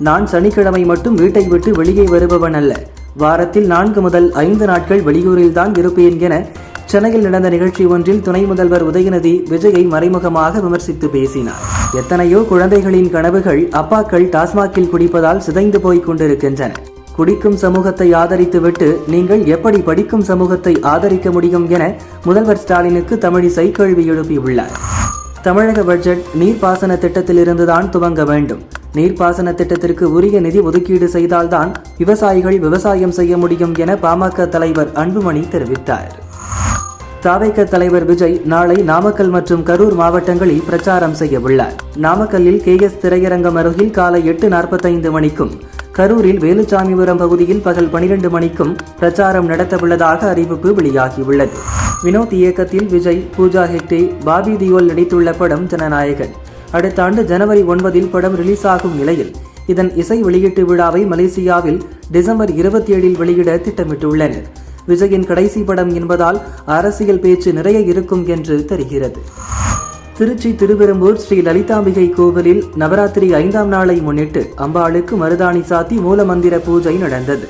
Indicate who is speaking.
Speaker 1: நான் சனிக்கிழமை மட்டும் வீட்டை விட்டு வெளியே வருபவன் அல்ல. வாரத்தில் 4 முதல் 5 நாட்கள் வெளியூரில்தான் இருப்பேன் என சென்னையில் நடந்த நிகழ்ச்சி ஒன்றில் துணை முதல்வர் உதயநிதி விஜயை மறைமுகமாக விமர்சித்து பேசினார். எத்தனையோ குழந்தைகளின் கனவுகள் அப்பாக்கள் டாஸ்மாகில் குடிப்பதால் சிதைந்து போய் கொண்டிருக்கின்றன. குடிக்கும் சமூகத்தை ஆதரித்துவிட்டு நீங்கள் எப்படி படிக்கும் சமூகத்தை ஆதரிக்க முடியும் என முதல்வர் ஸ்டாலினுக்கு தமிழிசை கேள்வி எழுப்பியுள்ளார். தமிழக பட்ஜெட் நீர்ப்பாசன திட்டத்திலிருந்துதான் துவங்க வேண்டும். நீர்ப்பாசன திட்டத்திற்கு உரிய நிதி ஒதுக்கீடு செய்தால்தான் விவசாயிகள் விவசாயம் செய்ய முடியும் என பாமக தலைவர் அன்புமணி தெரிவித்தார். தவிக தலைவர் விஜய் நாளை நாமக்கல் மற்றும் கரூர் மாவட்டங்களில் பிரச்சாரம் செய்ய உள்ளார். நாமக்கல்லில் KS திரையரங்கம் அருகில் காலை 8:45 மணிக்கும், கரூரில் வேலுச்சாமிபுரம் பகுதியில் பகல் 12 மணிக்கும் பிரச்சாரம் நடத்தவுள்ளதாக அறிவிப்பு வெளியாகியுள்ளது. வினோத் இயக்கத்தில் விஜய், பூஜா ஹெக்டே, பாபி தியோல் நடித்துள்ள படம் ஜனநாயகன் அடுத்த ஆண்டு ஜனவரி 9 படம் ரிலீஸ் ஆகும் நிலையில் இதன் இசை வெளியீட்டு விழாவை மலேசியாவில் டிசம்பர் 27 வெளியிட திட்டமிட்டுள்ளனர். விஜயின் கடைசி படம் என்பதால் அரசியல் பேச்சு நிறைய இருக்கும் என்று தெரிகிறது. திருச்சி திருவெரும்பூர் ஸ்ரீ லலிதாம்பிகை கோவிலில் நவராத்திரி 5ஆம் நாளை முன்னிட்டு அம்பாளுக்கு மருதாணி சாத்தி மூலமந்திர பூஜை நடந்தது.